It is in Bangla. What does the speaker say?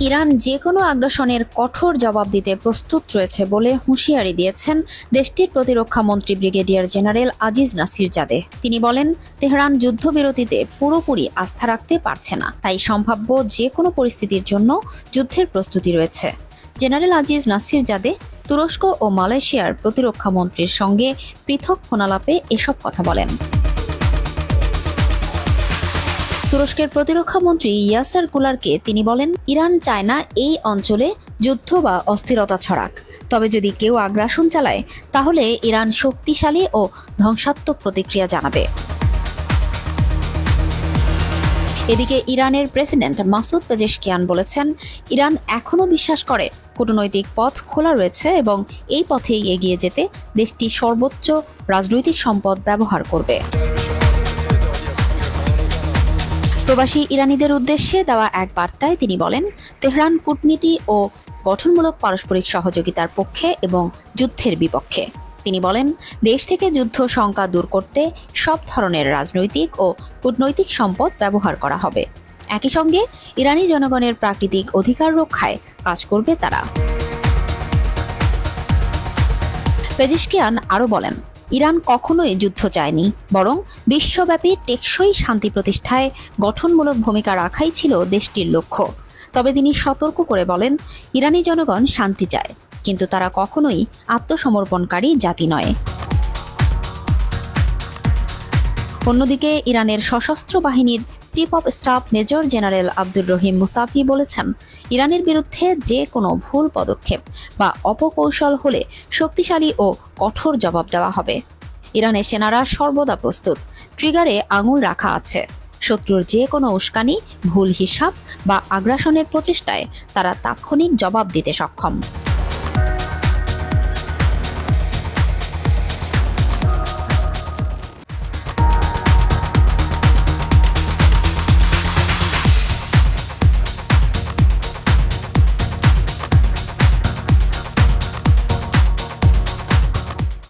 ইরান যে কোনো আগ্রাসনের কঠোর জবাব দিতে প্রস্তুত রয়েছে বলে হুঁশিয়ারি দিয়েছেন দেশটির প্রতিরক্ষা মন্ত্রী ব্রিগেডিয়ার জেনারেল আজিজ নাসির জাদে। তিনি বলেন, তেহরান যুদ্ধবিরতিতে পুরোপুরি আস্থা রাখতে পারছে না, তাই সম্ভাব্য যে কোনো পরিস্থিতির জন্য যুদ্ধের প্রস্তুতি রয়েছে। জেনারেল আজিজ নাসির জাদে তুরস্ক ও মালয়েশিয়ার প্রতিরক্ষা মন্ত্রীর সঙ্গে পৃথক ফোনালাপে এসব কথা বলেন। তুরস্কের প্রতিরক্ষা মন্ত্রী ইয়াসার কুলারকে তিনি বলেন, ইরান চায় না এই অঞ্চলে যুদ্ধ বা অস্থিরতা ছড়াক, তবে যদি কেউ আগ্রাসন চালায় তাহলে ইরান শক্তিশালী ও ধ্বংসাত্মক প্রতিক্রিয়া জানাবে। এদিকে ইরানের প্রেসিডেন্ট মাসুদ পেজেশকিয়ান বলেছেন, ইরান এখনও বিশ্বাস করে কূটনৈতিক পথ খোলা রয়েছে এবং এই পথেই এগিয়ে যেতে দেশটি সর্বোচ্চ রাজনৈতিক সম্পদ ব্যবহার করবে। প্রবাসী ইরানিদের উদ্দেশ্যে দেওয়া এক বার্তায় তিনি বলেন, তেহরান কূটনীতি ও গঠনমূলক পারস্পরিক সহযোগিতার পক্ষে এবং যুদ্ধের বিপক্ষে। তিনি বলেন, দেশ থেকে যুদ্ধ শঙ্কা দূর করতে সব ধরনের রাজনৈতিক ও কূটনৈতিক সম্পদ ব্যবহার করা হবে। একই সঙ্গে ইরানি জনগণের প্রাকৃতিক অধিকার রক্ষায় কাজ করবে তারা। পেজেশকিয়ান আরও বলেন, ইরান কখনোই যুদ্ধ চায়নি, বরং বিশ্বব্যাপী টেকসই শান্তি প্রতিষ্ঠায় গঠনমূলক ভূমিকা রাখাই ছিল দেশটির লক্ষ্য। তবে তিনি সতর্ক করে বলেন, ইরানি জনগণ শান্তি চায়, কিন্তু তারা কখনোই আত্মসমর্পণকারী জাতি নয়। অন্যদিকে ইরানের সশস্ত্র বাহিনীর chief of staff major general Abdur Rahim Musavi বলেছেন, ইরানের বিরুদ্ধে যে কোনো ভুল পদক্ষেপ বা অপকৌশল হলে শক্তিশালী ও কঠোর জবাব দেওয়া হবে। ইরানের সেনারা সর্বদা প্রস্তুত, ট্রিগারে আঙুল রাখা আছে। শত্রুর যে কোনো উস্কানি, ভুল হিসাব বা আগ্রাসনের প্রচেষ্টায় তারা তাৎক্ষণিক জবাব দিতে সক্ষম।